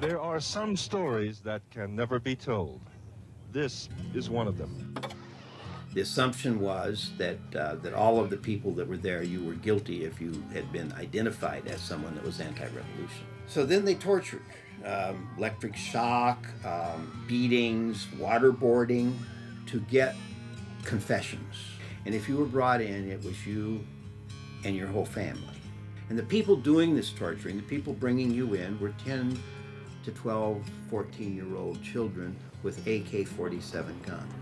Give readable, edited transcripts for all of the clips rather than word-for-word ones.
There are some stories that can never be told. This is one of them. The assumption was that all of the people that were there, you were guilty if you had been identified as someone that was anti-revolution. So then they tortured. Electric shock, beatings, waterboarding to get confessions. And if you were brought in, it was you and your whole family. And the people doing this torturing, the people bringing you in, were 10 to 12, 14-year-old children with AK-47 guns.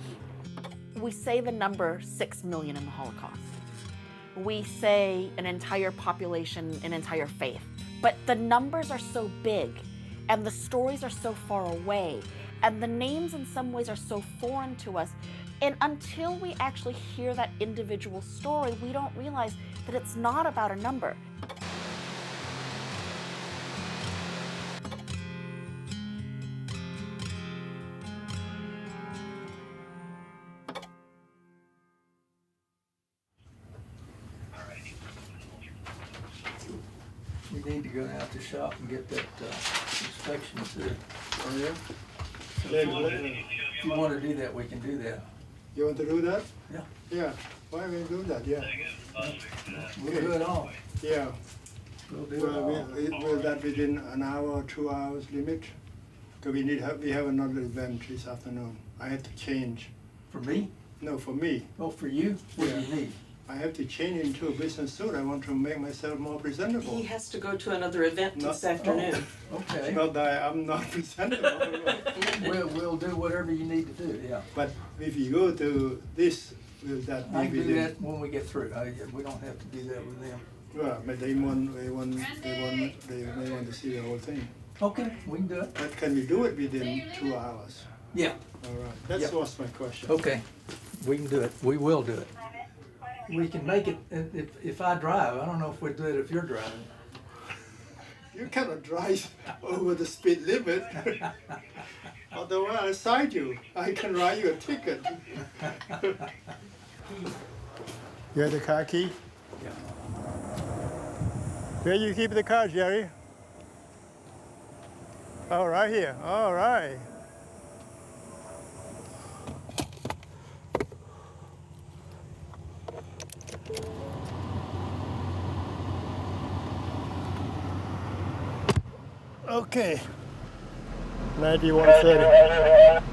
We say the number 6 million in the Holocaust. We say an entire population, an entire faith. But the numbers are so big, and the stories are so far away, and the names in some ways are so foreign to us. And until we actually hear that individual story, we don't realize that it's not about a number. We need to go down to the shop and get that inspection too. Oh, yeah? So if you want to do that, we can do that. You want to do that? Yeah. Yeah. Why we do that? Yeah. We'll do it all. Yeah. We'll do it all. Will that within an hour or 2 hours limit? Because we have another event this afternoon. I have to change. For me? No, for me. Oh, for you? What do you need? I have to change into a business suit. I want to make myself more presentable. He has to go to another event this afternoon. Oh, okay. Not that I'm not presentable. We'll do whatever you need to do, yeah. But if you go to this, will that be I can do within? that when we get through. We don't have to do that with them. Well, but they want to see the whole thing. Okay, we can do it. But can we do it within 2 hours? Yeah. All right. That was my question. Okay, we can do it. We will do it. We can make it if I drive. I don't know if we do it if you're driving. You cannot drive over the speed limit. Otherwise, I cite you. I can write you a ticket. You have the car key? Yeah. Where you keep the car, Jerry? Oh, right here. All right. Okay. 9130.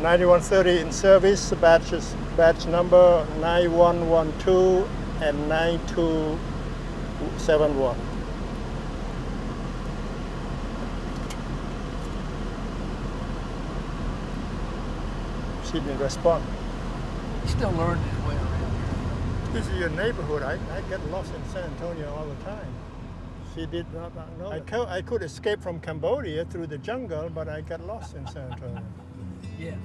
9130 in service, batch number 9112 and 9271. She didn't respond. Still learning his way around here. This is your neighborhood. I get lost in San Antonio all the time. She did not know. I could escape from Cambodia through the jungle, but I got lost in San Antonio. Yes.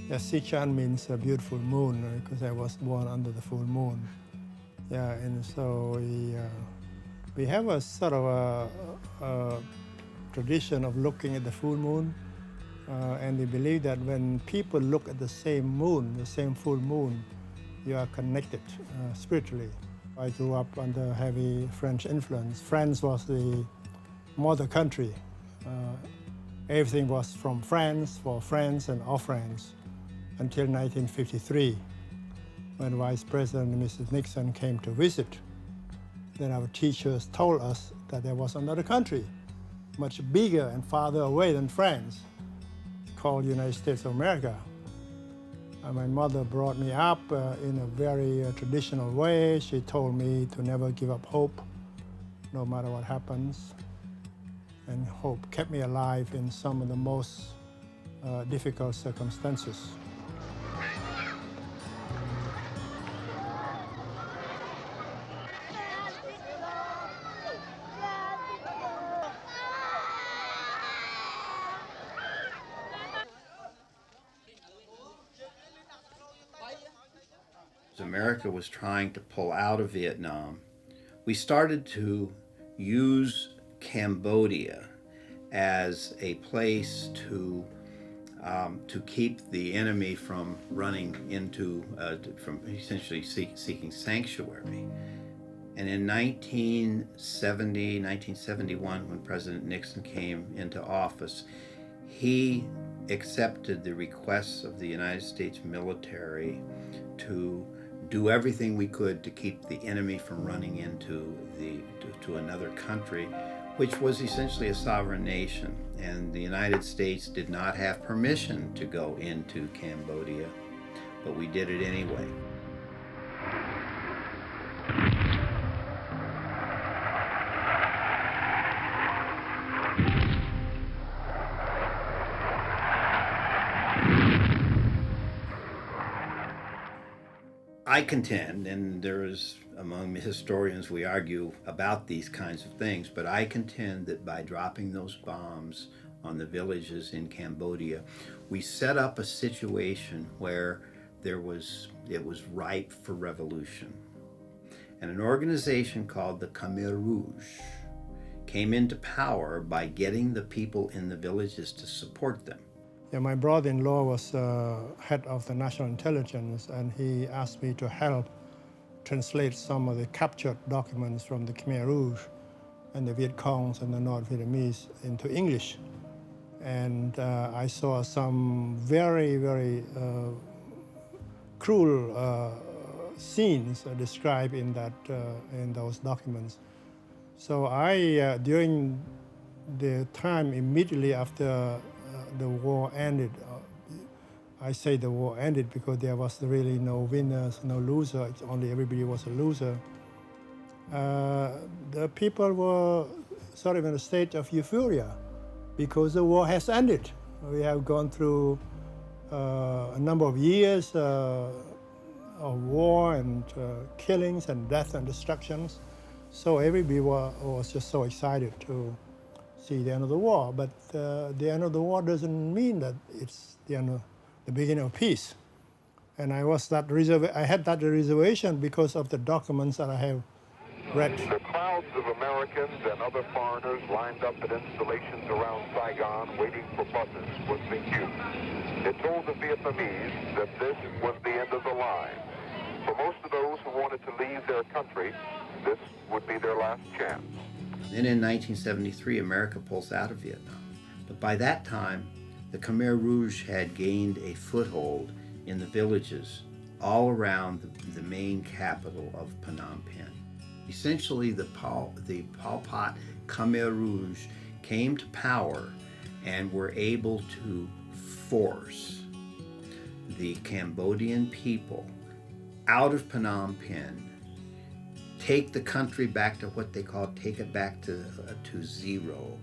Yeah, Sichan means a beautiful moon, because I was born under the full moon. Yeah, and so we have a sort of a tradition of looking at the full moon, and we believe that when people look at the same moon, the same full moon, you are connected spiritually. I grew up under heavy French influence. France was the mother country. Everything was from France, for France and of France, until 1953, when Vice President Mrs. Nixon came to visit. Then our teachers told us that there was another country, much bigger and farther away than France, called United States of America. My mother brought me up in a very traditional way. She told me to never give up hope, no matter what happens. And hope kept me alive in some of the most difficult circumstances. America was trying to pull out of Vietnam, we started to use Cambodia as a place to keep the enemy from running into, from essentially seeking sanctuary. And in 1971, when President Nixon came into office, he accepted the requests of the United States military to do everything we could to keep the enemy from running into to another country, which was essentially a sovereign nation. And the United States did not have permission to go into Cambodia, but we did it anyway. I contend, and there is among historians we argue about these kinds of things, but I contend that by dropping those bombs on the villages in Cambodia, we set up a situation where it was ripe for revolution. And an organization called the Khmer Rouge came into power by getting the people in the villages to support them. Yeah, my brother-in-law was head of the national intelligence, and he asked me to help translate some of the captured documents from the Khmer Rouge and the Viet Congs and the North Vietnamese into English. And I saw some very, very cruel scenes described in those documents. So I, during the time immediately after the war ended, I say the war ended because there was really no winners, no loser. It's only everybody was a loser. The people were sort of in a state of euphoria because the war has ended. We have gone through a number of years of war and killings and death and destructions. So everybody was just so excited to see the end of the war. But the end of the war doesn't mean that it's the beginning of peace. And I had that reservation because of the documents that I have read. The crowds of Americans and other foreigners lined up at installations around Saigon waiting for buses was the cue. It told the Vietnamese that this was the end of the line. For most of those who wanted to leave their country, this would be their last chance. Then in 1973, America pulls out of Vietnam. But by that time, the Khmer Rouge had gained a foothold in the villages all around the main capital of Phnom Penh. Essentially, the Pol Pot Khmer Rouge came to power and were able to force the Cambodian people out of Phnom Penh, take the country back to what they call take it back to zero,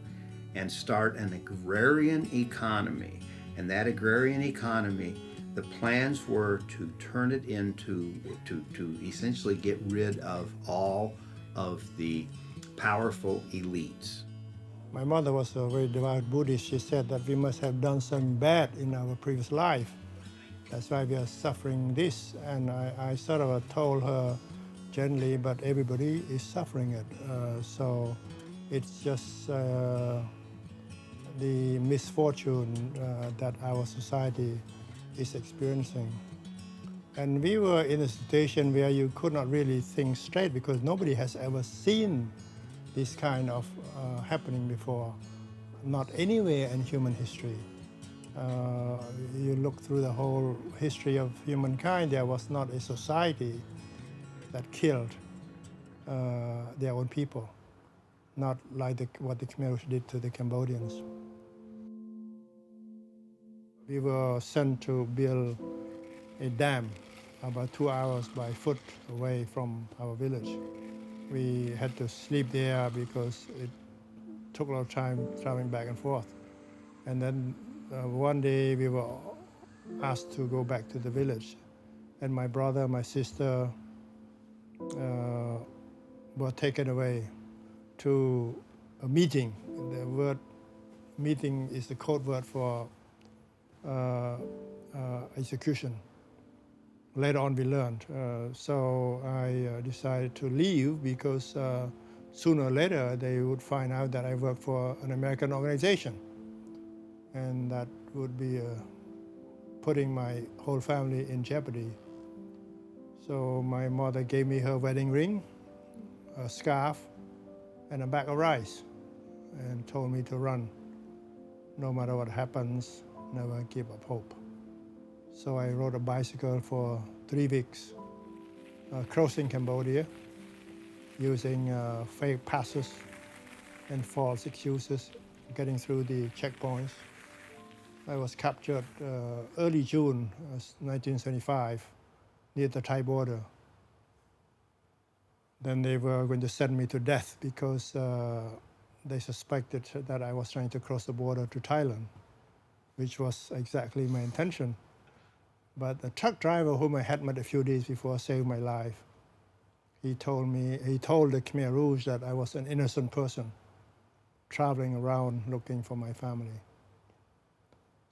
and start an agrarian economy. And that agrarian economy, the plans were to turn it into, to essentially get rid of all of the powerful elites. My mother was a very devout Buddhist. She said that we must have done something bad in our previous life. That's why we are suffering this. And I sort of told her gently, but everybody is suffering it. So it's just the misfortune that our society is experiencing. And we were in a situation where you could not really think straight because nobody has ever seen this kind of happening before, not anywhere in human history. You look through the whole history of humankind, there was not a society that killed their own people, not like what the Khmer did to the Cambodians. We were sent to build a dam about 2 hours by foot away from our village. We had to sleep there because it took a lot of time traveling back and forth. And then one day we were asked to go back to the village. And my brother, my sister were taken away to a meeting. The word meeting is the code word for execution. Later on we learned. So I decided to leave because sooner or later they would find out that I worked for an American organization. And that would be putting my whole family in jeopardy. So my mother gave me her wedding ring. a scarf, and a bag of rice, and told me to run. No matter what happens, never give up hope. So I rode a bicycle for 3 weeks, crossing Cambodia, using fake passes and false excuses, getting through the checkpoints. I was captured early June 1975 near the Thai border. Then they were going to send me to death because they suspected that I was trying to cross the border to Thailand, which was exactly my intention. But the truck driver whom I had met a few days before saved my life. He told the Khmer Rouge that I was an innocent person traveling around looking for my family.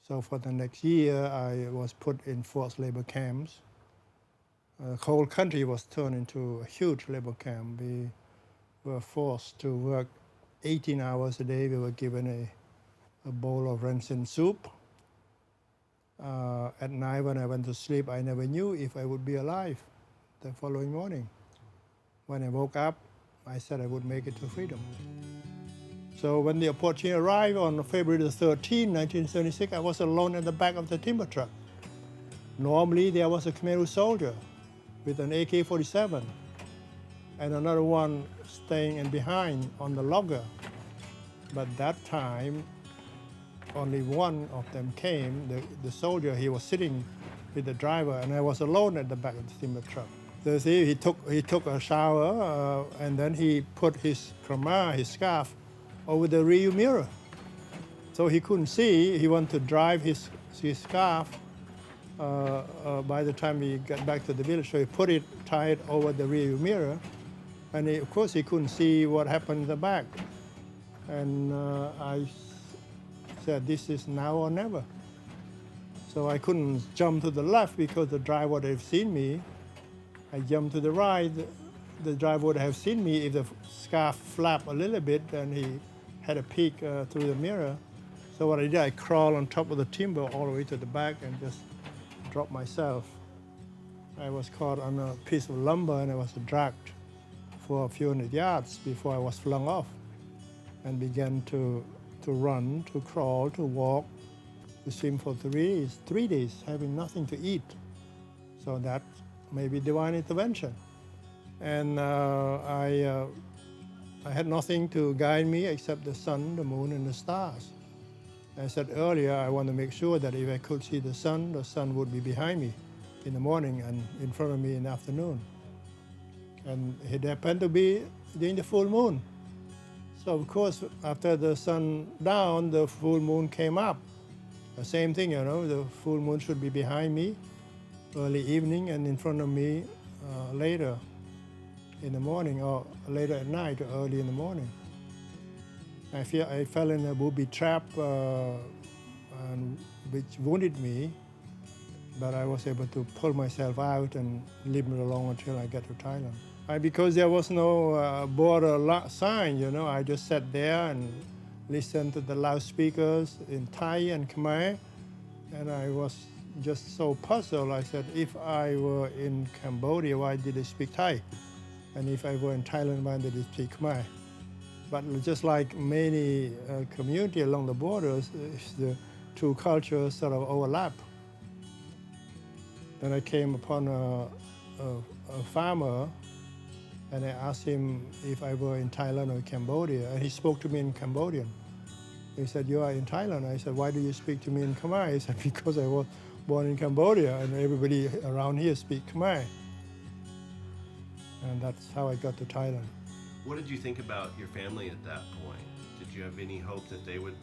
So for the next year, I was put in forced labor camps. The whole country was turned into a huge labor camp. We were forced to work 18 hours a day. We were given a bowl of rancid soup. At night when I went to sleep, I never knew if I would be alive the following morning. When I woke up, I said I would make it to freedom. So when the opportunity arrived on February the 13th, 1976, I was alone at the back of the timber truck. Normally, there was a Khmer soldier with an AK-47 and another one staying in behind on the logger. But that time, only one of them came, the soldier. He was sitting with the driver, and I was alone at the back of the timber truck. So see, he took a shower, and then he put his Khmer, his scarf, over the rear mirror. So he couldn't see. He wanted to drive his scarf by the time we got back to the village. So he put it tied over the rear mirror. And of course, he couldn't see what happened in the back. And I said, this is now or never. So I couldn't jump to the left because the driver would have seen me. I jumped to the right. The driver would have seen me if the scarf flapped a little bit, and he had a peek through the mirror. So what I did, I crawled on top of the timber all the way to the back and just dropped myself. I was caught on a piece of lumber, and I was dragged for a few hundred yards before I was flung off and began to run, to crawl, to walk, to swim for 3 days, having nothing to eat. So that may be divine intervention. And I had nothing to guide me except the sun, the moon, and the stars. I said earlier, I want to make sure that if I could see the sun would be behind me in the morning and in front of me in the afternoon. And it happened to be during the full moon. So of course, after the sun down, the full moon came up. The same thing, the full moon should be behind me early evening and in front of me later in the morning, or later at night or early in the morning. I fell in a booby trap which wounded me, but I was able to pull myself out and leave it alone until I get to Thailand. Because there was no border sign, I just sat there and listened to the loudspeakers in Thai and Khmer, and I was just so puzzled. I said, if I were in Cambodia, why did they speak Thai? And if I were in Thailand, why did they speak Khmer? But just like many communities along the borders, the two cultures sort of overlap. Then I came upon a farmer, and I asked him if I were in Thailand or Cambodia, and he spoke to me in Cambodian. He said, you are in Thailand. I said, why do you speak to me in Khmer? He said, because I was born in Cambodia, and everybody around here speak Khmer. And that's how I got to Thailand. What did you think about your family at that point? Did you have any hope that they would?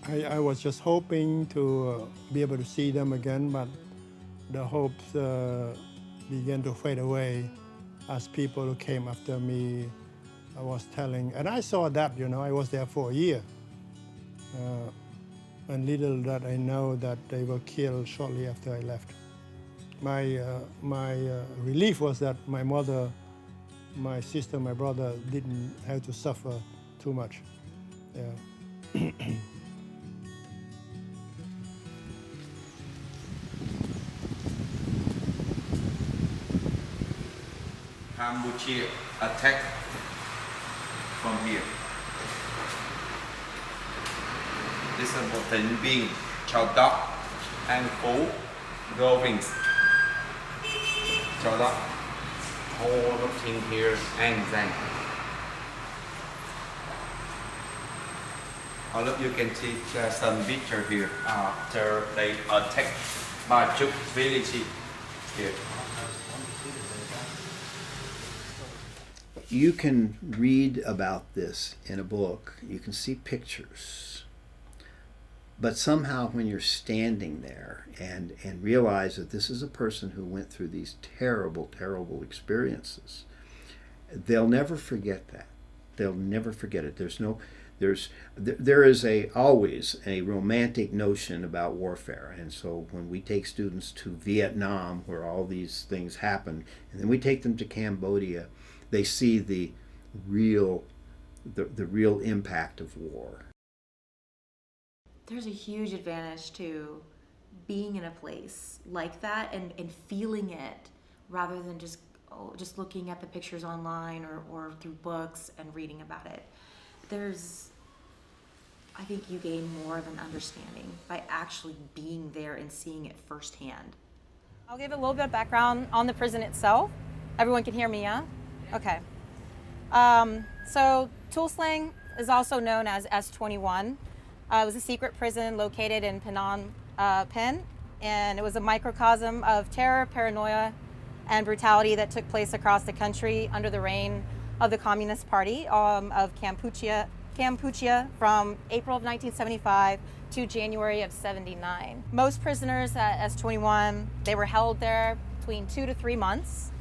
I was just hoping to be able to see them again, but the hopes began to fade away as people who came after me was telling. And I saw that, I was there for a year. And little that I know that they were killed shortly after I left. My relief was that my mother, my sister, my brother didn't have to suffer too much. Yeah. Cambodia attack from here. This is một tỉnh biên chào đón an phú province. Chào đón all looking here and then. All of you can see some picture here after they attacked Majuk village here. You can read about this in a book, you can see pictures, but somehow when you're standing there and realize that this is a person who went through these terrible, terrible experiences, they'll never forget that. They'll never forget it. There is always a romantic notion about warfare, and so when we take students to Vietnam, where all these things happen, and then we take them to Cambodia, they see the real impact of war. There's a huge advantage to being in a place like that and feeling it rather than just looking at the pictures online or through books and reading about it. I think you gain more of an understanding by actually being there and seeing it firsthand. I'll give a little bit of background on the prison itself. Everyone can hear me, yeah? Okay. So Tuol Sleng is also known as S21. It was a secret prison located in Phnom Penh, and it was a microcosm of terror, paranoia, and brutality that took place across the country under the reign of the Communist Party of Kampuchea from April of 1975 to January of 79. Most prisoners at S21, they were held there between 2 to 3 months.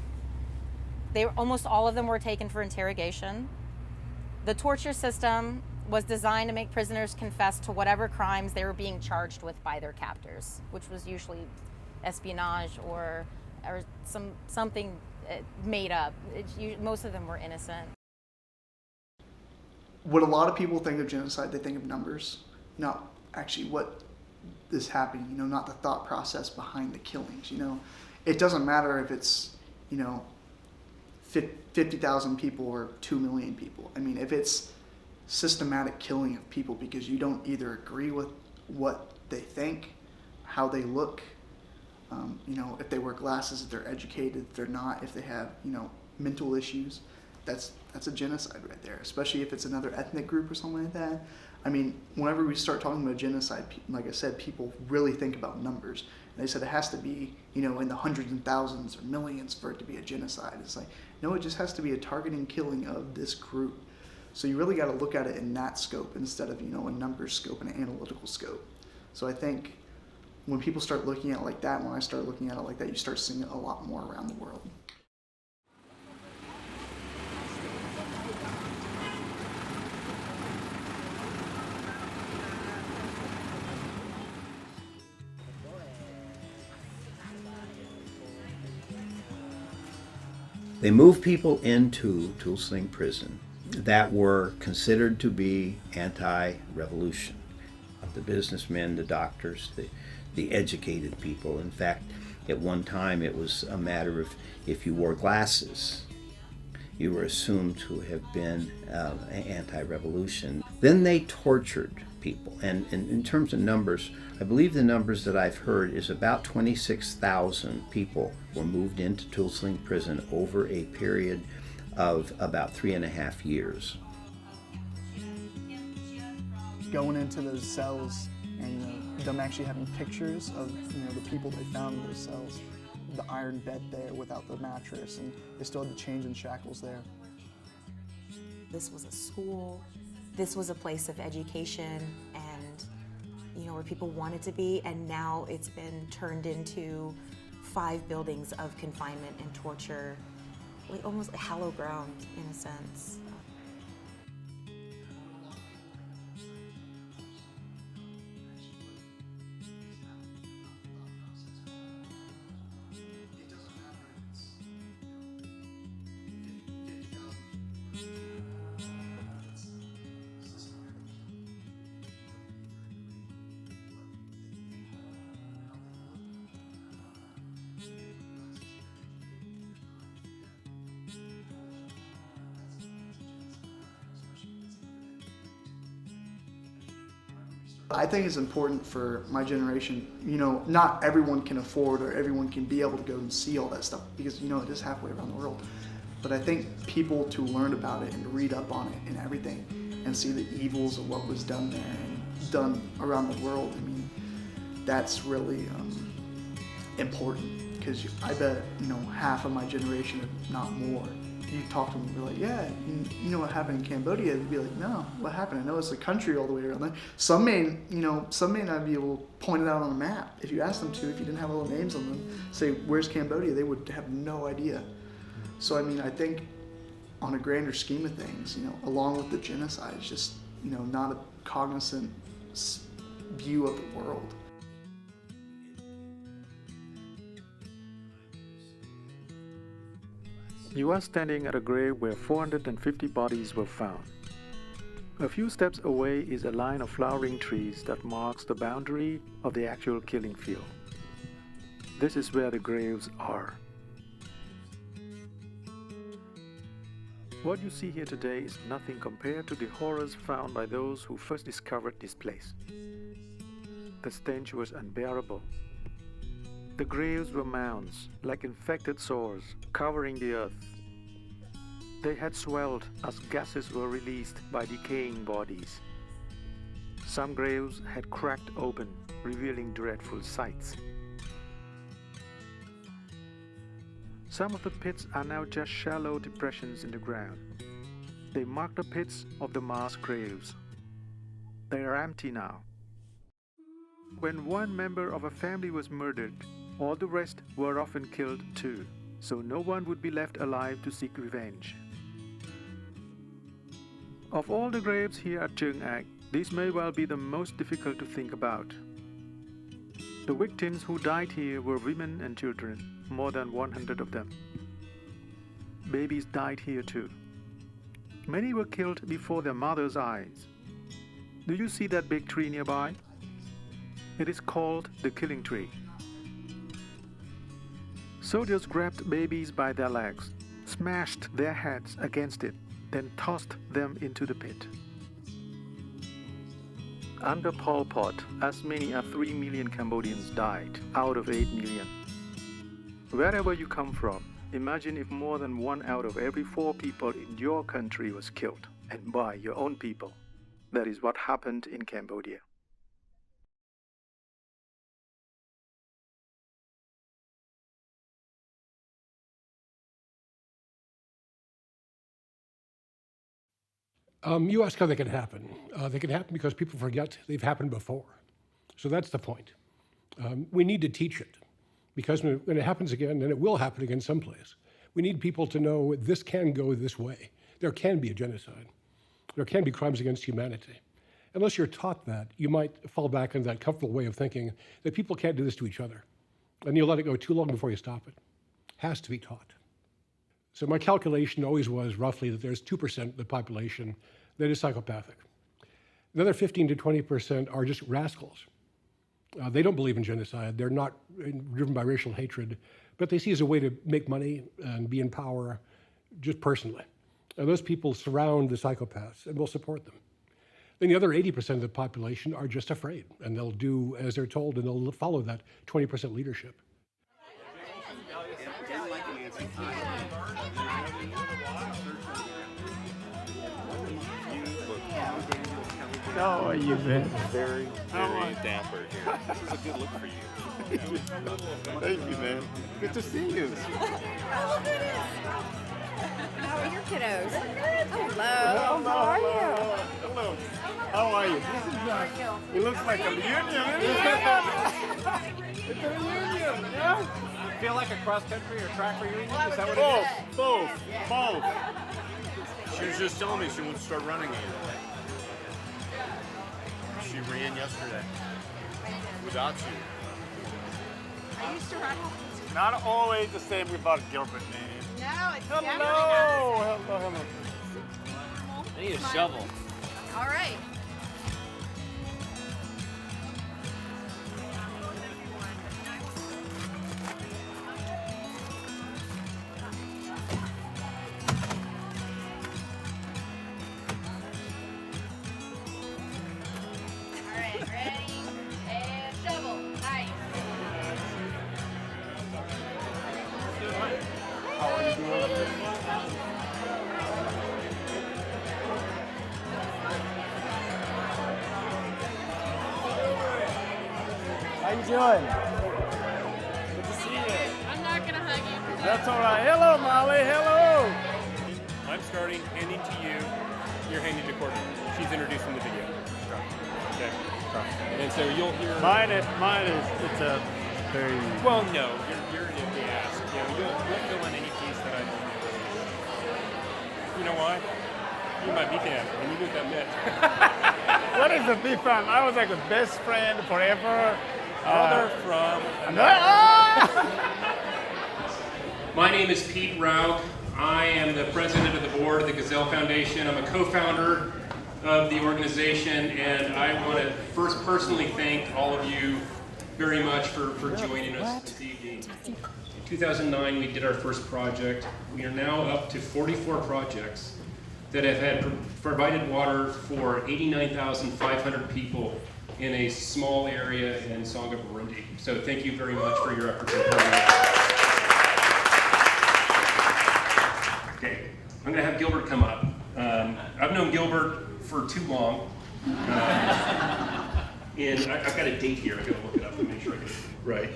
Almost all of them were taken for interrogation. The torture system was designed to make prisoners confess to whatever crimes they were being charged with by their captors, which was usually espionage or something made up. Most of them were innocent. What a lot of people think of genocide, they think of numbers, not actually what is happening, not the thought process behind the killings. It doesn't matter if it's, 50,000 people or 2 million people. I mean, if it's systematic killing of people because you don't either agree with what they think, how they look, if they wear glasses, if they're educated, if they're not, if they have, mental issues, that's a genocide right there, especially if it's another ethnic group or something like that. I mean, whenever we start talking about genocide, like I said, people really think about numbers. And they said it has to be, in the hundreds and thousands or millions for it to be a genocide. It's like, no, it just has to be a targeting killing of this group. So you really got to look at it in that scope instead of, a numbers scope and an analytical scope. So I think when people start looking at it like that, when I start looking at it like that, you start seeing it a lot more around the world. They moved people into Tuol Sleng prison that were considered to be anti-revolution. The businessmen, the doctors, the educated people. In fact, at one time it was a matter of if you wore glasses, you were assumed to have been anti-revolution. Then they tortured people. And in terms of numbers, I believe the numbers that I've heard is about 26,000 people were moved into Tuol Sleng prison over a period of about 3.5 years. Going into those cells and them actually having pictures of the people they found in those cells, the iron bed there without the mattress, and they still had the chains and shackles there. This was a school. This was a place of education and where people wanted to be, and now it's been turned into 5 buildings of confinement and torture, like almost a hallowed ground in a sense. I think it's important for my generation, not everyone can afford or everyone can be able to go and see all that stuff because, it is halfway around the world. But I think people to learn about it and read up on it and everything and see the evils of what was done there and done around the world, that's really important because I bet, half of my generation, if not more, you talk to them and be like, yeah, you know what happened in Cambodia? They'd be like, no, what happened? I know it's a country all the way around there. Some may not be able to point it out on a map. If you ask them to, if you didn't have little names on them, say, where's Cambodia? They would have no idea. So, I think on a grander scheme of things, along with the genocide, it's just, not a cognizant view of the world. You are standing at a grave where 450 bodies were found. A few steps away is a line of flowering trees that marks the boundary of the actual killing field. This is where the graves are. What you see here today is nothing compared to the horrors found by those who first discovered this place. The stench was unbearable. The graves were mounds, like infected sores, covering the earth. They had swelled as gases were released by decaying bodies. Some graves had cracked open, revealing dreadful sights. Some of the pits are now just shallow depressions in the ground. They mark the pits of the mass graves. They are empty now. When one member of a family was murdered, all the rest were often killed too, so no one would be left alive to seek revenge. Of all the graves here at Cheung Ac, this may well be the most difficult to think about. The victims who died here were women and children, more than 100 of them. Babies died here too. Many were killed before their mothers' eyes. Do you see that big tree nearby? It is called the killing tree. Soldiers grabbed babies by their legs, smashed their heads against it, then tossed them into the pit. Under Pol Pot, as many as 3 million Cambodians died out of 8 million. Wherever you come from, imagine if more than 1 out of every 4 people in your country was killed, and by your own people. That is what happened in Cambodia. You ask how they can happen. They can happen because people forget they've happened before. So that's the point. We need to teach it because when it happens again, and it will happen again someplace, we need people to know this can go this way. There can be a genocide. There can be crimes against humanity. Unless you're taught that, you might fall back into that comfortable way of thinking that people can't do this to each other. And you'll let it go too long before you stop it. Has to be taught. So my calculation always was roughly that there's 2% of the population that is psychopathic. Another 15 to 20% are just rascals. They don't believe in genocide. They're not driven by racial hatred, but they see it as a way to make money and be in power just personally. And those people surround the psychopaths and will support them. Then the other 80% of the population are just afraid, and they'll do as they're told, and they'll follow that 20% leadership. How are you, man? Very dapper here. This is a good look for you. Thank you, man. Good to see you. Oh, look at this. How are your kiddos? Hello. Hello. How are you? Hello. How are you? This is it looks like a reunion. It's a reunion, yeah? Feel like a cross-country or track reunion? Is that what it is? Both. She was just telling me she wants to start running again. She ran yesterday without you. I used to run. Not always the same without Gilbert, man. No, it's Hello. I need a shovel. All right. All right, ready? you doing? Good to see you. I'm not gonna hug you. That's all right. Hello, Molly. Hello. I'm starting, handing to you. You're handing to Courtney. She's introducing the video. Okay. And so you'll hear. Mine is. It's a very. Well, no, you're if they ask. You know, you'll fill in any piece that I don't know. You know why? You might be fan, and you knew what that meant. What is a big fan? I was like a best friend forever. Brother from. My name is Pete Rouge. I am the president of the board of the Gazelle Foundation. I'm a co-founder of the organization, and I want to first personally thank all of you very much for joining us this evening. In 2009, we did our first project. We are now up to 44 projects that have had provided water for 89,500 people in a small area in Songa, Burundi. So thank you very much for your efforts in programming. Okay, I'm going to have Gilbert come up. I've known Gilbert for too long. And I've got a date here. I've got to look it up to make sure I get it right.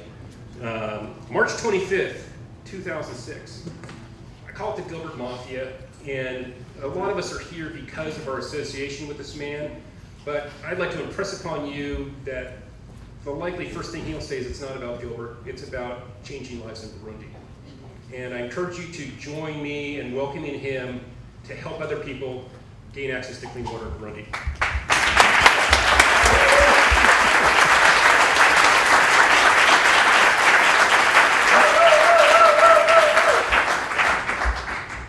March 25th, 2006. I call it the Gilbert Mafia, and a lot of us are here because of our association with this man, but I'd like to impress upon you that the likely first thing he'll say is it's not about Gilbert, it's about changing lives in Burundi. And I encourage you to join me in welcoming him to help other people gain access to clean water in Burundi.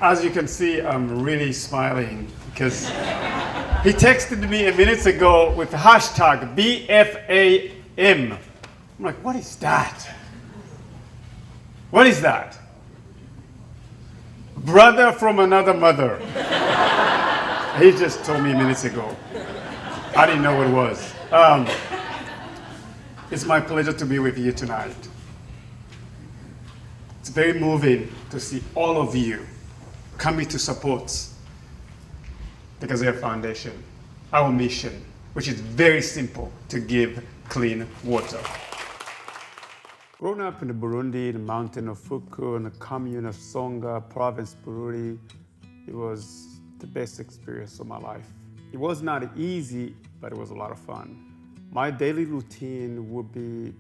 As you can see, I'm really smiling because he texted me a minute ago with the hashtag BFAM. I'm like, what is that? What is that? Brother from another mother. He just told me minutes ago. I didn't know what it was. It's my pleasure to be with you tonight. It's very moving to see all of you coming to support the Gazelle Foundation, our mission, which is very simple, to give clean water. Growing up in the Burundi, the mountain of Fuku, in the commune of Songa, province Burundi, it was the best experience of my life. It was not easy, but it was a lot of fun. My daily routine would be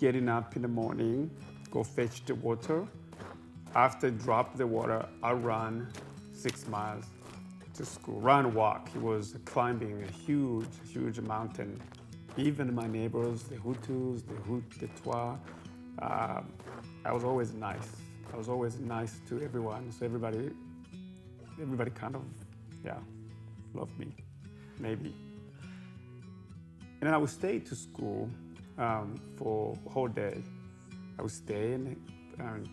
getting up in the morning, go fetch the water. After I drop the water, I run 6 miles to school. Run, walk. It was climbing a huge, huge mountain. Even my neighbors, the Hutus, the Twa, I was always nice. I was always nice to everyone. So everybody kind of, loved me, maybe. And then I would stay to school for a whole day. I would stay and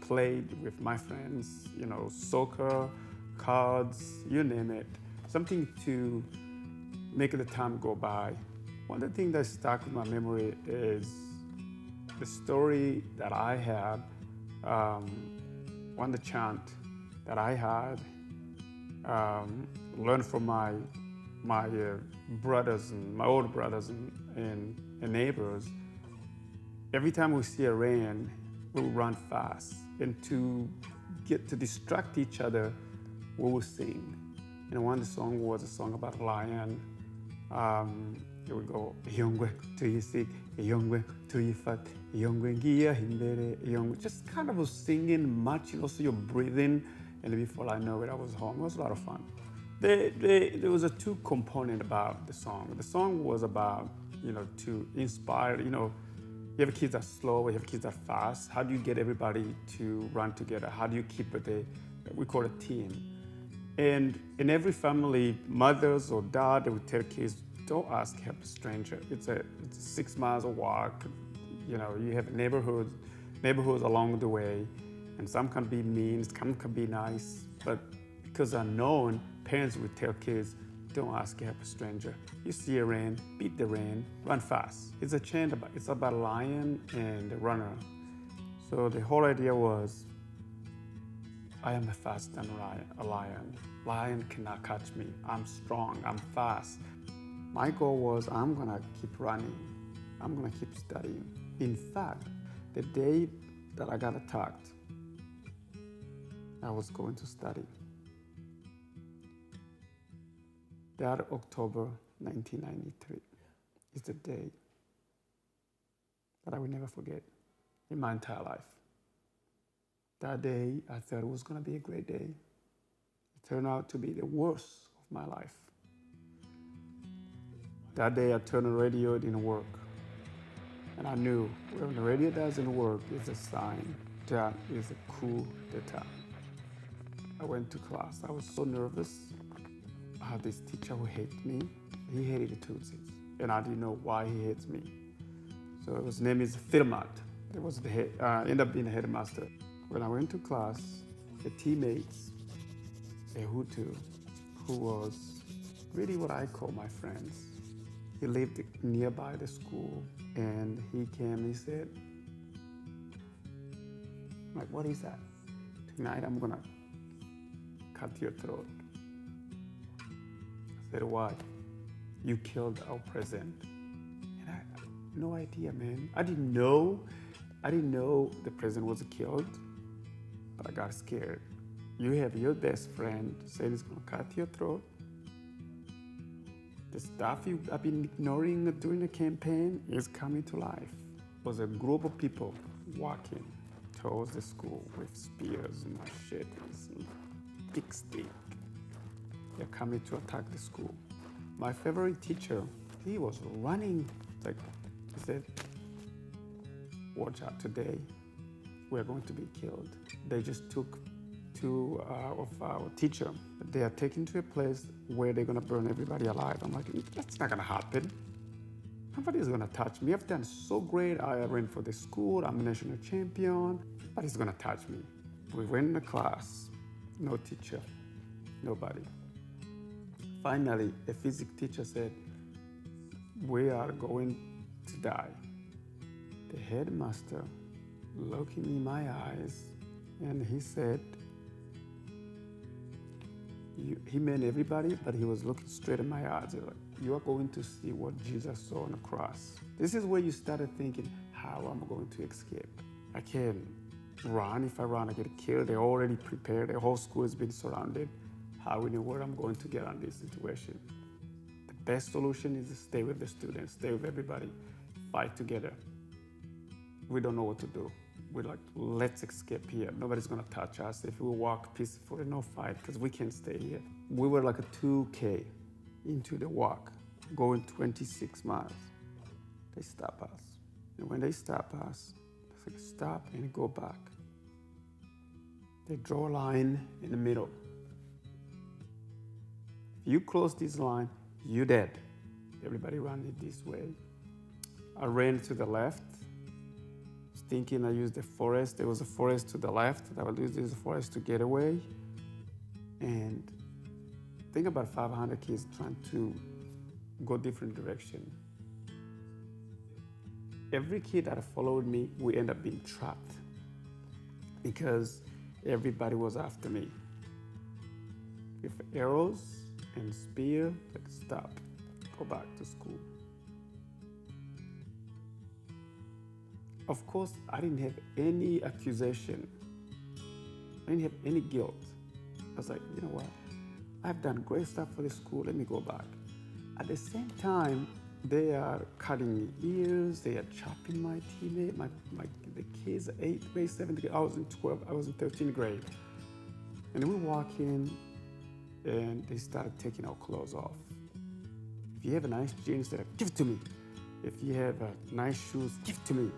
play with my friends, soccer, cards, you name it. Something to make the time go by. One of the things that stuck in my memory is the story that I had, one of the chant that I had, learned from my brothers and my older brothers and neighbors. Every time we see a rain, we will run fast, and to get to distract each other, we will sing. And one of the songs was a song about a lion. Here we go. Yongwe to you sick, Yongwe to you fat, Yongwe gia himbere, Yongwe. Just kind of singing much, so you're breathing, and before I know it, I was home. It was a lot of fun. There was a two component about the song. The song was about, to inspire, you have kids that are slow, you have kids that are fast. How do you get everybody to run together? How do you keep we call it a team. And in every family, mothers or dad, they would tell kids, don't ask help a stranger. It's 6 miles of walk. You have neighborhoods along the way, and some can be mean, some can be nice, but because unknown, parents would tell kids, don't ask help a stranger. You see a rain, beat the rain, run fast. It's a chant it's about a lion and a runner. So the whole idea was, I am a fast and a lion. Lion cannot catch me. I'm strong, I'm fast. My goal was, I'm gonna keep running. I'm gonna keep studying. In fact, the day that I got attacked, I was going to study. That October 1993 is the day that I will never forget in my entire life. That day, I thought it was going to be a great day. It turned out to be the worst of my life. That day, I turned on the radio, it didn't work. And I knew when the radio doesn't work, it's a sign that is a coup d'etat. I went to class. I was so nervous. I had this teacher who hated me. He hated the Tutsis, and I didn't know why he hates me. So his name is Firmat. It was the head, ended up being the headmaster. When I went to class, the teammates, a Hutu, who was really what I call my friends. He lived nearby the school, and he came, he said, I'm like, what is that? Tonight I'm gonna cut your throat. I said, why? You killed our president. And I had no idea, man. I didn't know the president was killed, but I got scared. You have your best friend saying he's gonna cut your throat. The stuff I've been ignoring during the campaign is coming to life. It was a group of people walking towards the school with spears and machetes and big stick. They're coming to attack the school. My favorite teacher, he was running. Like, he said, watch out today, we're going to be killed. They just took two of our teacher. They are taken to a place where they're gonna burn everybody alive. I'm like, that's not gonna happen. Nobody's gonna touch me. I've done so great. I ran for the school, I'm a national champion. Nobody's gonna touch me. We went in the class, no teacher, nobody. Finally, a physics teacher said, we are going to die. The headmaster looked me in my eyes and he said, he meant everybody, but he was looking straight in my eyes. He was like, you are going to see what Jesus saw on the cross. This is where you started thinking, how am I going to escape? I can't run. If I run, I get killed. They're already prepared. The whole school has been surrounded. How in the world I'm going to get on this situation? The best solution is to stay with the students, stay with everybody, fight together. We don't know what to do. We're like, let's escape here. Nobody's gonna touch us. If we walk peacefully, no fight, because we can't stay here. We were like a 2K into the walk, going 26 miles. They stop us. And when they stop us, they say, stop and go back. They draw a line in the middle. If you cross this line, you're dead. Everybody ran it this way. I ran to the left, thinking I used the forest. There was a forest to the left. I would use this forest to get away. And think about 500 kids trying to go different direction. Every kid that followed me, we end up being trapped because everybody was after me. With arrows and spear, like stop, go back to school. Of course, I didn't have any accusation. I didn't have any guilt. I was like, you know what? I've done great stuff for the school, let me go back. At the same time, they are cutting me ears, they are chopping my teammate, the kids, 8th grade, 7th grade, I was in 12th, I was in 13th grade. And we walk in and they started taking our clothes off. If you have a nice jeans, they give it to me. If you have nice shoes, give it to me.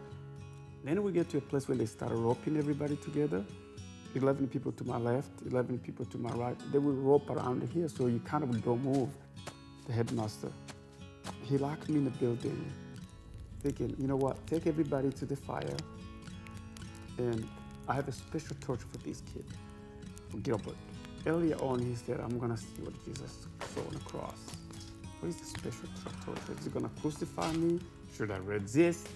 Then we get to a place where they started roping everybody together. 11 people to my left, 11 people to my right. They will rope around here so you kind of don't move. The headmaster, he locked me in the building, thinking, you know what, take everybody to the fire, and I have a special torch for this kid, for Gilbert. Earlier on, he said, I'm gonna see what Jesus saw on the cross. What is the special torch? Is he gonna crucify me? Should I resist?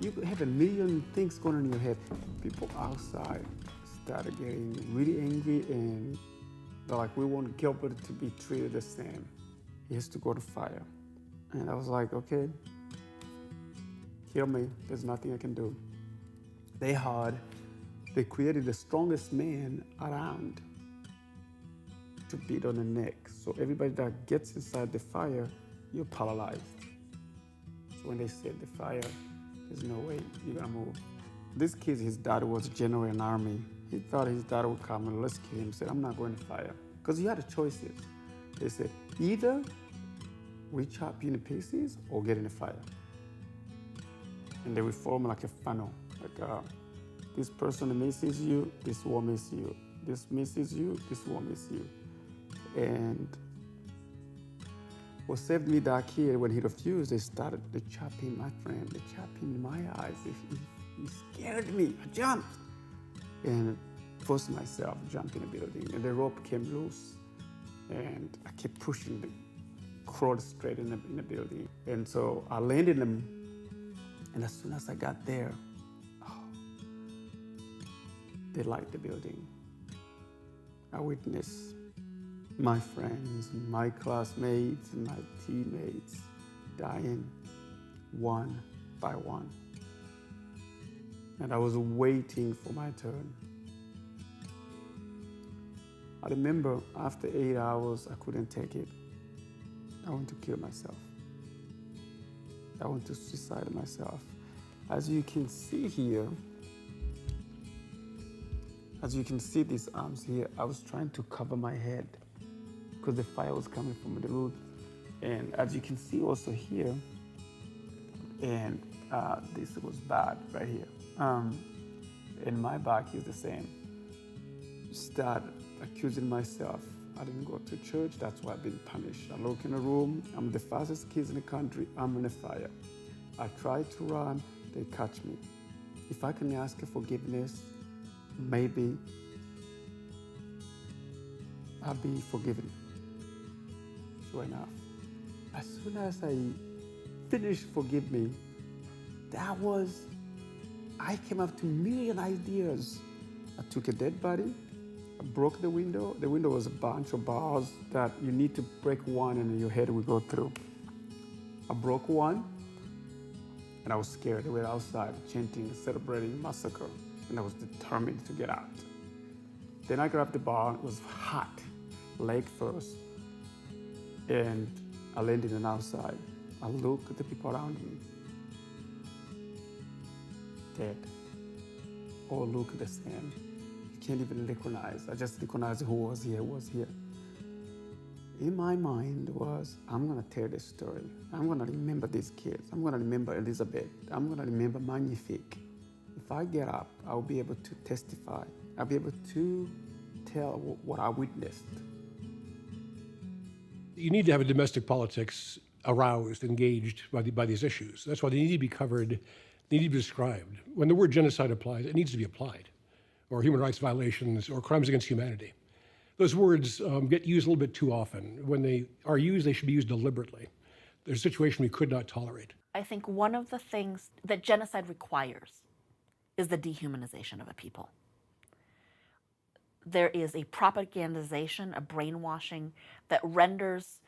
You have a million things going on in your head. People outside started getting really angry, and they're like, we want Gilbert to be treated the same. He has to go to fire. And I was like, okay. kill me. There's nothing I can do. They created the strongest man around to beat on the neck. So everybody that gets inside the fire, you're paralyzed. So when they set the fire, there's no way you're gonna move. This kid, his dad was general in army. He thought his dad would come and rescue him. He said, I'm not going to fire. Because you had choices. They said, either we chop you in pieces or get in the fire. And they would form like a funnel. Like this person misses you, this one misses you. This misses you, this one misses you. And what saved me, that kid, when he refused, they started chopping my friend. They chopped him in my eyes. He scared me. I jumped. And forced myself to jump in the building. And the rope came loose. And I kept pushing the crawled straight in the building. And so I landed them. And as soon as I got there, they light the building. I witnessed my friends, my classmates, and my teammates dying one by one. And I was waiting for my turn. I remember after 8 hours, I couldn't take it. I wanted to kill myself. I wanted to suicide myself. As you can see here, as you can see these arms here, I was trying to cover my head because the fire was coming from the roof. And as you can see also here, and this was bad right here. And my back is the same. Start accusing myself. I didn't go to church, that's why I've been punished. I look in a room, I'm the fastest kid in the country, I'm in a fire. I try to run, they catch me. If I can ask for forgiveness, maybe I'll be forgiven. Sure enough. As soon as I finished forgive me, I came up to a million ideas. I took a dead body, I broke the window. The window was a bunch of bars that you need to break one and your head will go through. I broke one and I was scared. They were outside chanting, celebrating massacre, and I was determined to get out. Then I grabbed the bar, it was hot, leg first, and I landed on the outside. I looked at the people around me, dead. All look the same. You can't even recognize. I just recognized who was here. In my mind was, I'm gonna tell this story. I'm gonna remember these kids. I'm gonna remember Elizabeth. I'm gonna remember Magnifique. If I get up, I'll be able to testify. I'll be able to tell what I witnessed. You need to have a domestic politics aroused, engaged by these issues. That's why they need to be covered, they need to be described. When the word genocide applies, it needs to be applied, or human rights violations, or crimes against humanity. Those words get used a little bit too often. When they are used, they should be used deliberately. There's a situation we could not tolerate. I think one of the things that genocide requires is the dehumanization of a people. There is a propagandization, a brainwashing that renders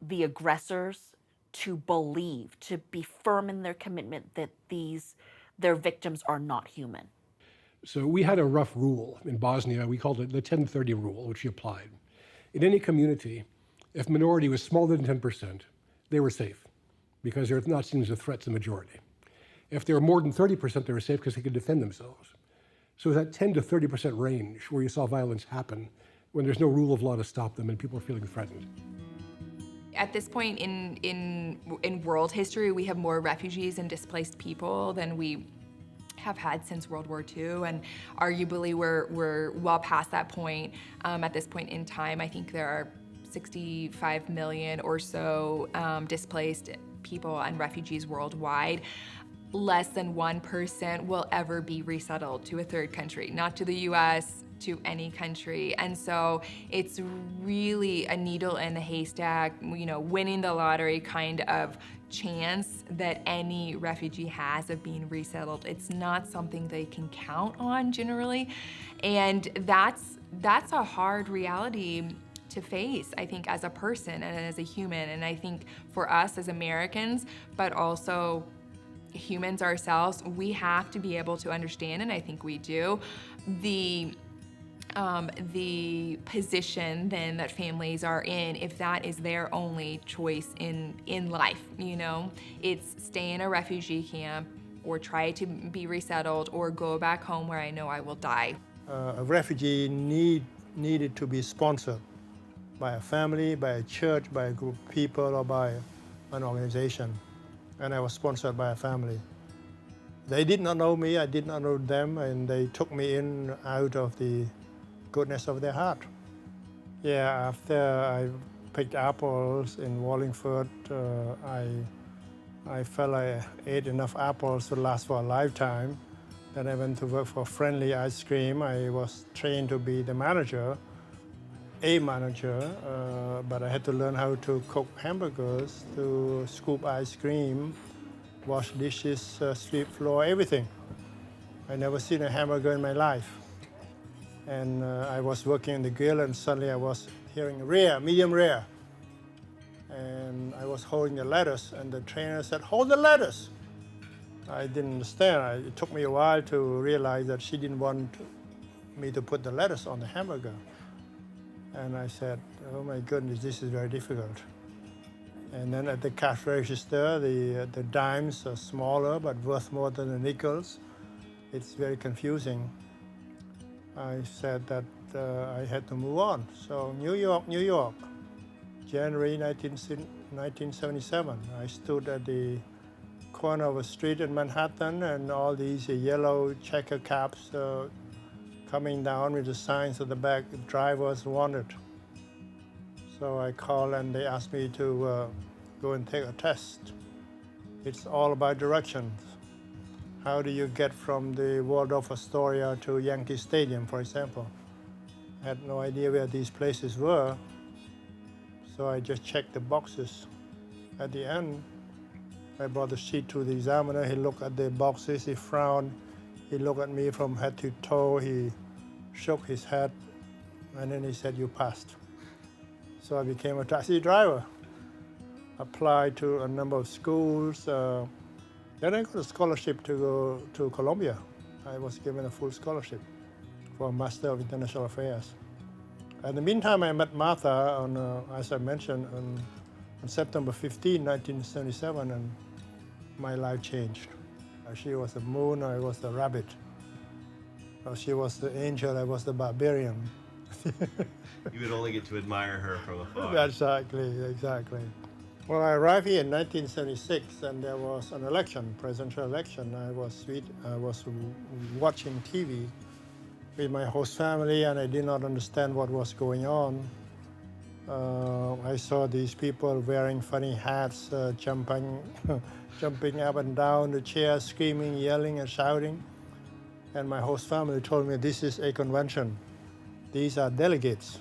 the aggressors to believe, to be firm in their commitment that their victims are not human. So we had a rough rule in Bosnia. We called it the 1030 rule, which we applied. In any community, if minority was smaller than 10%, they were safe because they're not seen as a threat to the majority. If they were more than 30%, they were safe because they could defend themselves. So that 10 to 30% range where you saw violence happen when there's no rule of law to stop them and people are feeling threatened. At this point in world history, we have more refugees and displaced people than we have had since World War II, and arguably we're well past that point. At this point in time, I think there are 65 million or so displaced people and refugees worldwide. Less than 1% will ever be resettled to a third country, not to the US, to any country. And so it's really a needle in the haystack, winning the lottery kind of chance that any refugee has of being resettled. It's not something they can count on generally. And that's a hard reality to face, I think, as a person and as a human. And I think for us as Americans, but also humans ourselves, we have to be able to understand, and I think we do, the position then that families are in if that is their only choice in life, you know? It's stay in a refugee camp or try to be resettled or go back home where I know I will die. A refugee needed to be sponsored by a family, by a church, by a group of people, or by an organization. And I was sponsored by a family. They did not know me, I did not know them, and they took me in out of the goodness of their heart. Yeah, after I picked apples in Wallingford, I felt I ate enough apples to last for a lifetime. Then I went to work for Friendly Ice Cream. I was trained to be the manager, but I had to learn how to cook hamburgers, to scoop ice cream, wash dishes, sweep floor, everything. I never seen a hamburger in my life. And I was working in the grill, and suddenly I was hearing rare, medium rare. And I was holding the lettuce, and the trainer said, "Hold the lettuce." I didn't understand. It took me a while to realize that she didn't want me to put the lettuce on the hamburger. And I said, "Oh my goodness, this is very difficult." And then at the cash register, the dimes are smaller but worth more than the nickels. It's very confusing. I said that I had to move on. So New York, January 1977. I stood at the corner of a street in Manhattan, and all these yellow checker cabs coming down with the signs at the back, drivers wanted. So I called, and they asked me to go and take a test. It's all about directions. How do you get from the Waldorf Astoria to Yankee Stadium, for example? I had no idea where these places were, so I just checked the boxes. At the end, I brought the sheet to the examiner. He looked at the boxes, he frowned. He looked at me from head to toe. He shook his head, and then he said, "You passed." So I became a taxi driver. Applied to a number of schools. Then I got a scholarship to go to Colombia. I was given a full scholarship for a Master of International Affairs. In the meantime, I met Martha, as I mentioned, on September 15, 1977, and my life changed. She was the moon, I was the rabbit. She was the angel, I was the barbarian. You would only get to admire her from afar. Exactly. Well, I arrived here in 1976, and there was an election, presidential election. I was watching TV with my host family, and I did not understand what was going on. I saw these people wearing funny hats, jumping up and down the chairs, screaming, yelling, and shouting. And my host family told me, "This is a convention. These are delegates."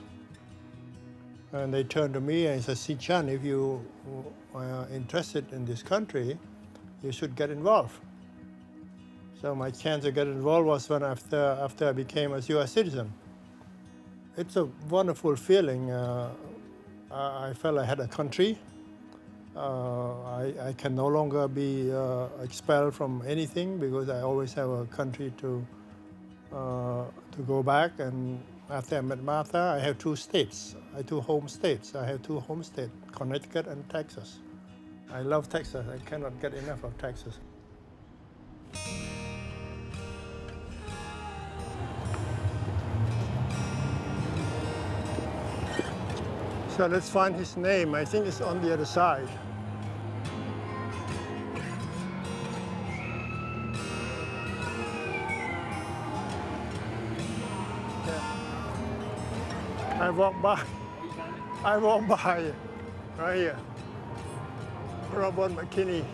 And they turned to me and said, "Sichan, if you are interested in this country, you should get involved." So my chance to get involved was when after I became a U.S. citizen. It's a wonderful feeling. I felt I had a country. I can no longer be expelled from anything because I always have a country to go back. And after I met Martha, I have two states. I have two home states. Connecticut and Texas. I love Texas. I cannot get enough of Texas. So let's find his name. I think it's on the other side. I walk by right here. Robert McKinney.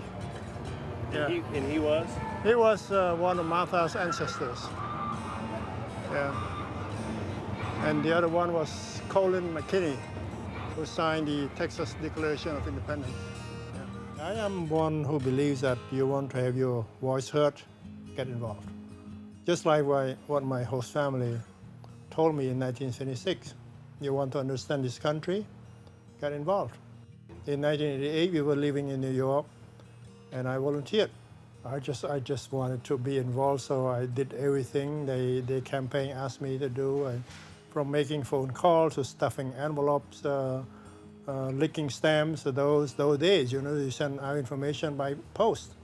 Yeah. And he was? He was one of Martha's ancestors. Yeah. And the other one was Colin McKinney, who signed the Texas Declaration of Independence. Yeah. I am one who believes that you want to have your voice heard, get involved. Just like what my host family told me in 1976. You want to understand this country, get involved. In 1988, we were living in New York, and I volunteered. I just wanted to be involved, so I did everything the campaign asked me to do, from making phone calls to stuffing envelopes, licking stamps. Those days, you send out information by post,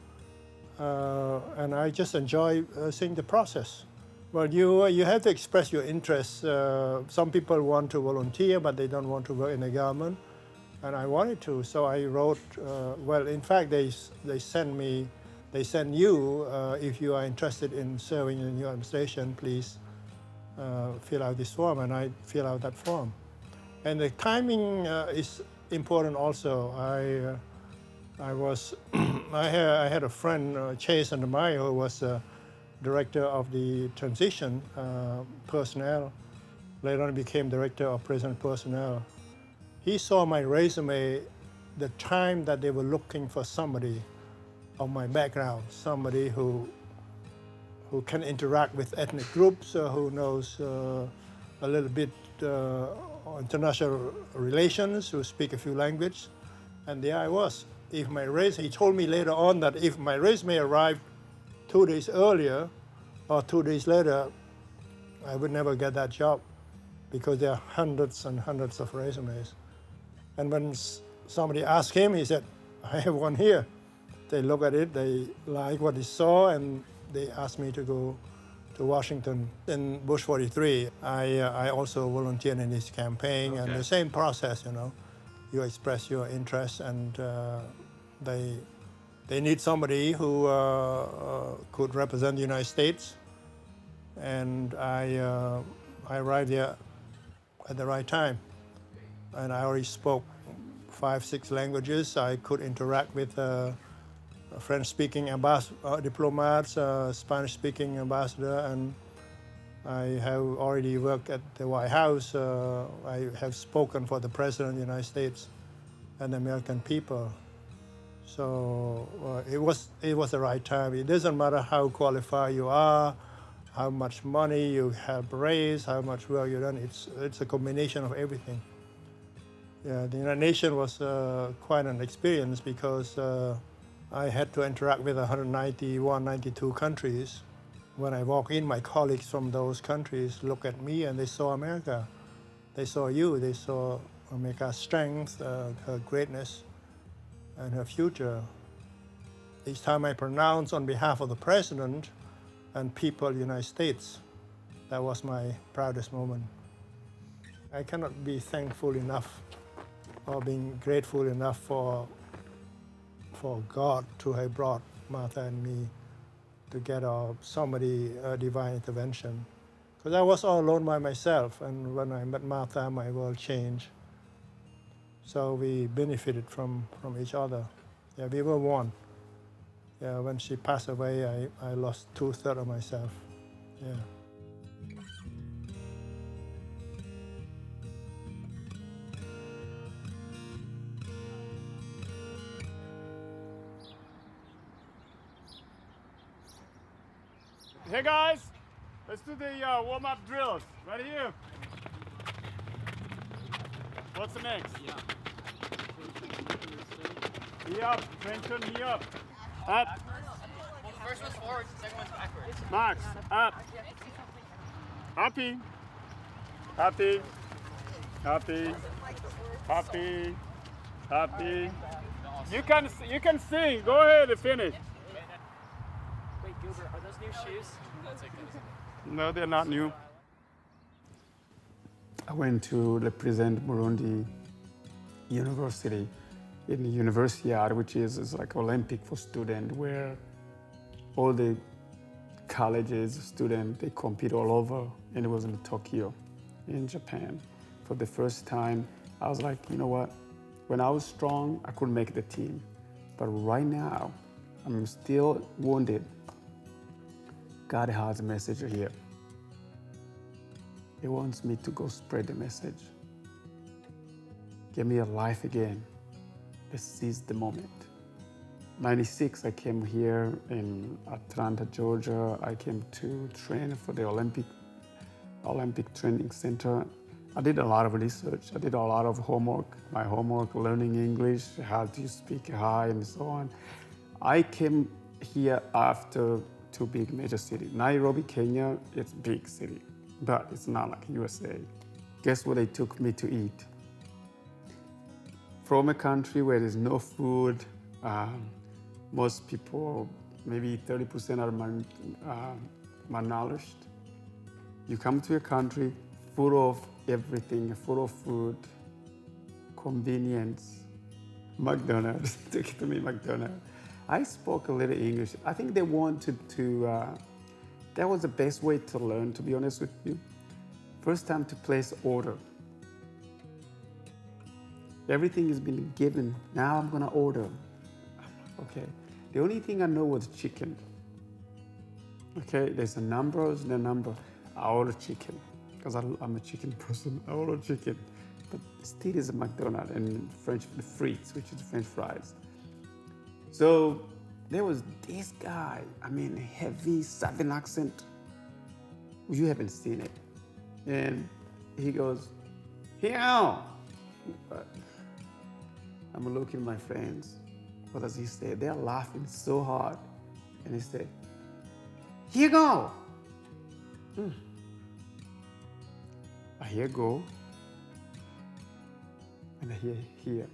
and I just enjoy seeing the process. Well, you have to express your interest. Some people want to volunteer, but they don't want to work in the government, and I wanted to, so I wrote. Well, in fact, they send you, if you are interested in serving in your administration, please fill out this form, and I fill out that form. And the timing is important also. I had a friend, Chase Undermeyer, who was director of the transition personnel, later on became director of prison personnel. He saw my resume the time that they were looking for somebody of my background, somebody who can interact with ethnic groups, who knows a little bit international relations, who speak a few languages. And there I was. He told me later on that if my resume arrived 2 days earlier or 2 days later, I would never get that job because there are hundreds and hundreds of resumes. And when somebody asked him, he said, I have one here. They look at it, they like what they saw, and they asked me to go to Washington. In Bush 43, I also volunteered in this campaign, and the same process, you express your interest, and they need somebody who could represent the United States, and I arrived there at the right time, and I already spoke 5-6 languages. I could interact with French-speaking diplomats, Spanish-speaking ambassador, and I have already worked at the White House. I have spoken for the President of the United States and the American people. So it was the right time. It doesn't matter how qualified you are, how much money you have raised, how much work you've done. It's a combination of everything. Yeah, the United Nations was quite an experience because I had to interact with 191, 92 countries. When I walk in, my colleagues from those countries look at me and they saw America. They saw you, they saw America's strength, her greatness, and her future. Each time I pronounce on behalf of the President and people of the United States, that was my proudest moment. I cannot be thankful enough or being grateful enough for God to have brought Martha and me together, somebody, divine intervention. Because I was all alone by myself, and when I met Martha, my world changed. So we benefited from each other. Yeah, we were one. Yeah, when she passed away, I lost 2/3 of myself. Yeah. Hey guys, let's do the warm-up drills right here. What's the next? Knee up, Trenton, knee up. Up. Well, the first one's forward, the second one's backwards. Max, up. Happy. Happy. Happy. Happy. Happy. You can sing. Go ahead and finish. Wait, Gilbert, are those new shoes? That's okay. No, they're not new. I went to represent Burundi University in the Universiade, which is like Olympic for students, where all the colleges, students, they compete all over. And it was in Tokyo, in Japan. For the first time, I was like, you know what? When I was strong, I could make the team. But right now, I'm still wounded. God has a message here. He wants me to go spread the message. Give me a life again. Let's seize the moment. 96, I came here in Atlanta, Georgia. I came to train for the Olympic Training Center. I did a lot of research. I did a lot of homework. My homework, learning English, how to speak high and so on. I came here after two big major cities. Nairobi, Kenya, it's a big city, but it's not like USA. Guess what they took me to eat? From a country where there's no food, most people, maybe 30% are malnourished. You come to a country full of everything, full of food, convenience. McDonald's, took it to me, McDonald's. I spoke a little English. I think they wanted to, that was the best way to learn, to be honest with you. First time to place order. Everything has been given. Now I'm gonna order. Okay. The only thing I know was chicken. Okay, there's a number, I order chicken. Because I'm a chicken person, I order chicken. But still is a McDonald's and French frites, which is French fries. So there was this guy, I mean, heavy Southern accent. You haven't seen it. And he goes, here. I'm looking at my friends. What does he say? They're laughing so hard. And he said, here you go. Here go. And here.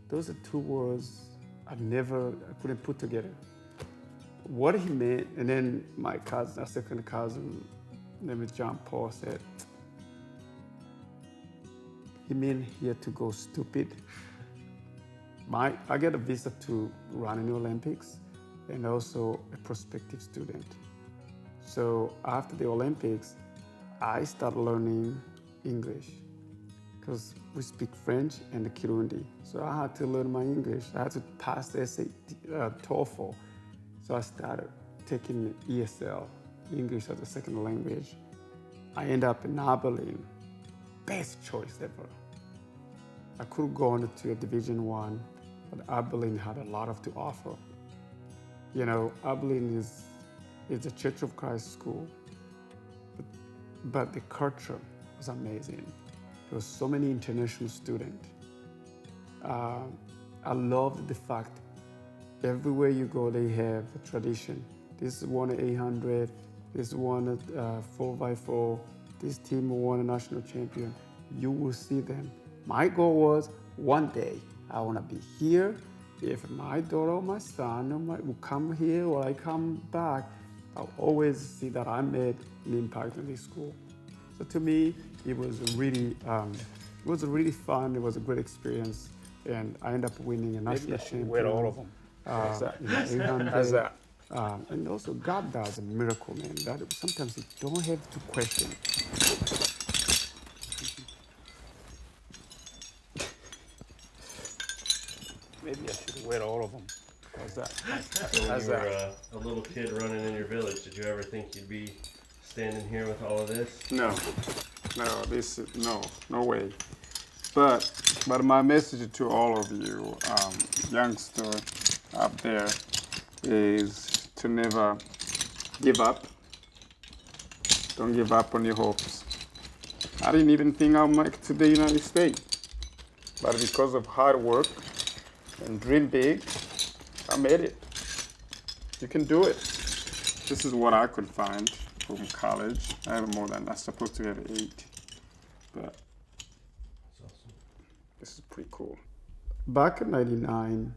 Those are two words I couldn't put together. What he meant, and then my cousin, a second cousin, named John Paul, said, he meant here to go stupid. I get a visa to run in the Olympics and also a prospective student. So after the Olympics, I started learning English because we speak French and Kirundi. So I had to learn my English. I had to pass the SAT, TOEFL. So I started taking ESL, English as a second language. I ended up in Abilene. Best choice ever. I could go on to a Division I, but Abilene had a lot to offer. You know, Abilene is a Church of Christ school, but the culture was amazing. There were so many international students. I loved the fact everywhere you go, they have a tradition. This won an 800, this won a 4x4, this team won a national champion. You will see them. My goal was one day, I want to be here. If my daughter or my son will come here or I come back, I'll always see that I made an impact in this school. So to me, it was really fun. It was a great experience, and I ended up winning a national champion. Wear all of them. How's that? And also, God does a miracle, man. That sometimes you don't have to question. Maybe I should wear all of them. How's that? So when you were a little kid running in your village, did you ever think you'd be standing here with all of this? No, no way. But my message to all of you, youngster up there, is to never give up. Don't give up on your hopes. I didn't even think I'll make it to the United States, but because of hard work and dream big, I made it. You can do it. This is what I could find from college. I have more than, I'm supposed to have 8, but that's awesome. This is pretty cool. Back in '99,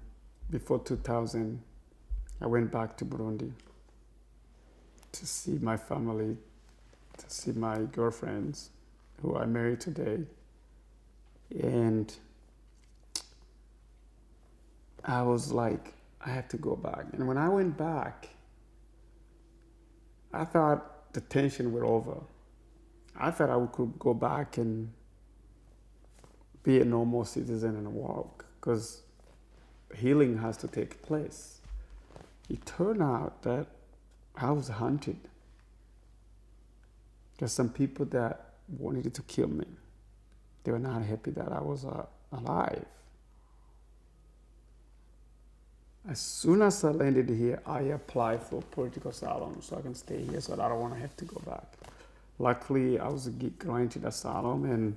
before 2000, I went back to Burundi to see my family, to see my girlfriends, who I marry today. And I was like, I have to go back. And when I went back, I thought the tension was over. I thought I could go back and be a normal citizen and walk, because healing has to take place. It turned out that I was hunted. There's some people that wanted to kill me. They were not happy that I was alive. As soon as I landed here, I applied for political asylum so I can stay here so that I don't want to have to go back. Luckily, I was granted asylum, and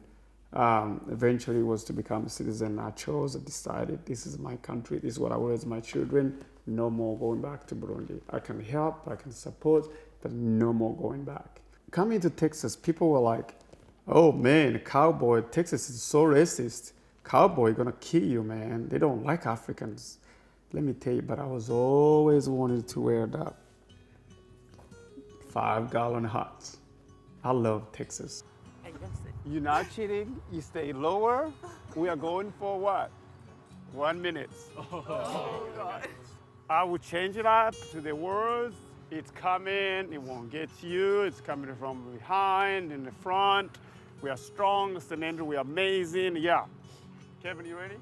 eventually was to become a citizen. I decided this is my country, this is what I will raise my children. no more going back to Burundi. I can help, I can support, but no more going back. Coming to Texas, people were like, oh man, cowboy, Texas is so racist. Cowboy gonna kill you, man. They don't like Africans. Let me tell you, but I was always wanted to wear that 5-gallon hat. I love Texas. You're not cheating, you stay lower. We are going for what? 1 minute. Oh, God. I will change it up to the words. It's coming, it won't get you. It's coming from behind, in the front. We are strong, St. Andrew, we are amazing. Yeah. Kevin, you ready?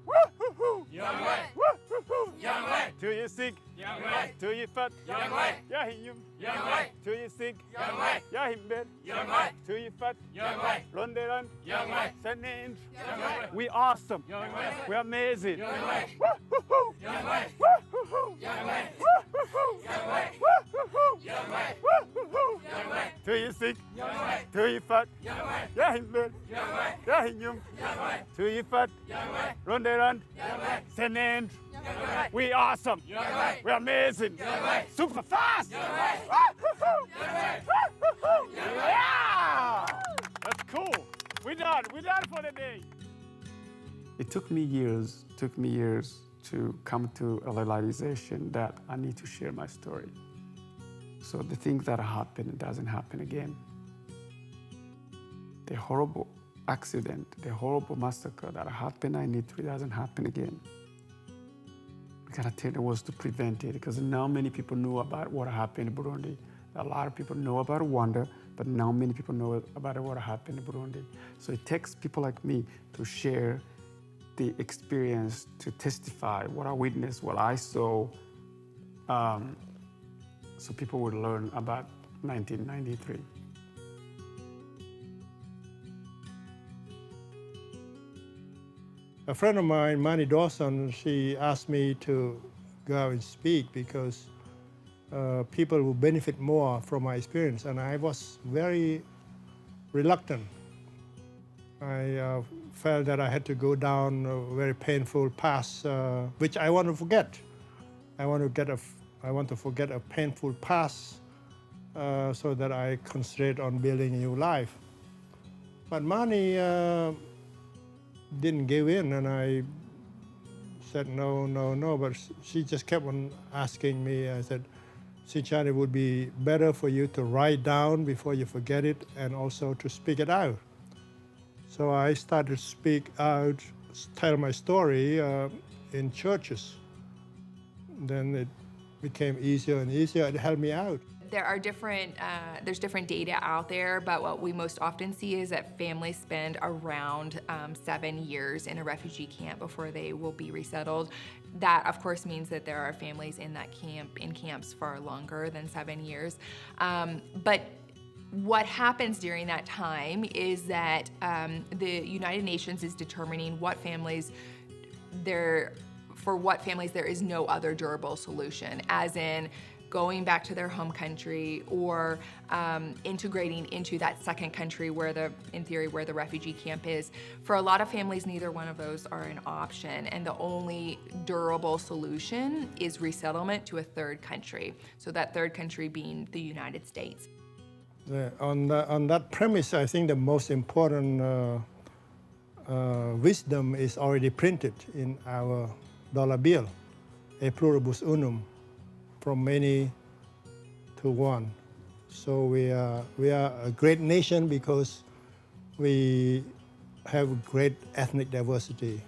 Woo-hoo-hoo! Young way! Woo-hoo-hoo! Young way! To your sick. Young way! To your fat. Young way! Yeah, him. Young way! To your sick. Young way! Yeah, him bed. Young way! To your fat. Young way! Run the run. Young way! St. Andrew. Young way! We awesome. Young way! We're amazing. Young way! Woo-hoo-hoo! Young way! Woo-hoo-hoo! Young way! Woo-hoo-hoo! Young way! Woo-hoo-hoo! Young way! Woo-hoo-hoo! Young way! To your sick. Young way! To your fat. Young way! Yeah, him bed. Young way! Yeah, him. Young way! To your fat. Young way! Run the run. Young way! St. Andrew. Young way! We awesome. Young way! We're amazing. Young way! Super fast. Young way! Woo-hoo-hoo! Young way! Woo-hoo-hoo! Young way! Yeah! That's cool. We're done. We're done for the day. It took me years to come to a realization that I need to share my story. So the things that happen doesn't happen again. The horrible accident, the horrible massacre that happened in Ituri doesn't happen again. We gotta take the words to prevent it, because now many people know about what happened in Burundi. A lot of people know about Rwanda, but now many people know about what happened in Burundi. So it takes people like me to share the experience, to testify what I witnessed, what I saw, so people would learn about 1993. A friend of mine, Manny Dawson, she asked me to go out and speak because people will benefit more from my experience, and I was very reluctant. I felt that I had to go down a very painful path, which I want to forget. I want to forget a painful past so that I concentrate on building a new life. But Manny didn't give in, and I said no, but she just kept on asking me. I said, Sichan, it would be better for you to write down before you forget it, and also to speak it out. So I started to speak out, tell my story in churches. Then it became easier and easier. It helped me out. There are there's different data out there, but what we most often see is that families spend around 7 years in a refugee camp before they will be resettled. That, of course, means that there are families in camps far longer than 7 years. But what happens during that time is that the United Nations is determining for what families there is no other durable solution, as in going back to their home country or integrating into that second country in theory, where the refugee camp is. For a lot of families, neither one of those are an option, and the only durable solution is resettlement to a third country. So that third country being the United States. On that premise, I think the most important wisdom is already printed in our dollar bill, a pluribus unum, from many to one. So we are a great nation because we have great ethnic diversity.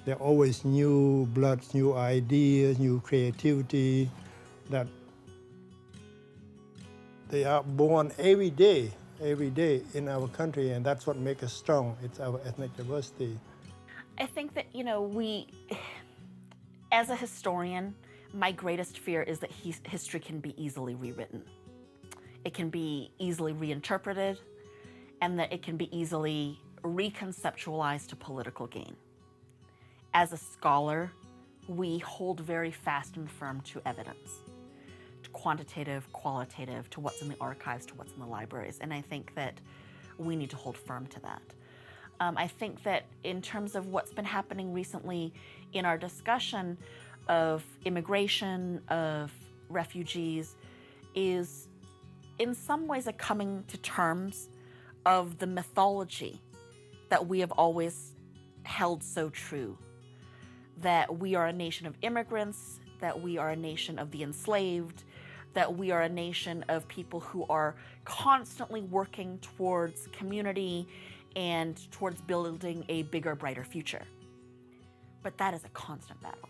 There are always new blood, new ideas, new creativity that they are born every day in our country, and that's what makes us strong. It's our ethnic diversity. I think that, as a historian, my greatest fear is that history can be easily rewritten. It can be easily reinterpreted, and that it can be easily reconceptualized to political gain. As a scholar, we hold very fast and firm to evidence, to quantitative, qualitative, to what's in the archives, to what's in the libraries, and I think that we need to hold firm to that. I think that in terms of what's been happening recently in our discussion, of immigration, of refugees, is in some ways a coming to terms of the mythology that we have always held so true. That we are a nation of immigrants, that we are a nation of the enslaved, that we are a nation of people who are constantly working towards community and towards building a bigger, brighter future. But that is a constant battle,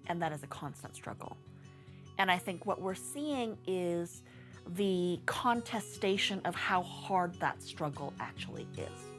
and that is a constant struggle. And I think what we're seeing is the contestation of how hard that struggle actually is.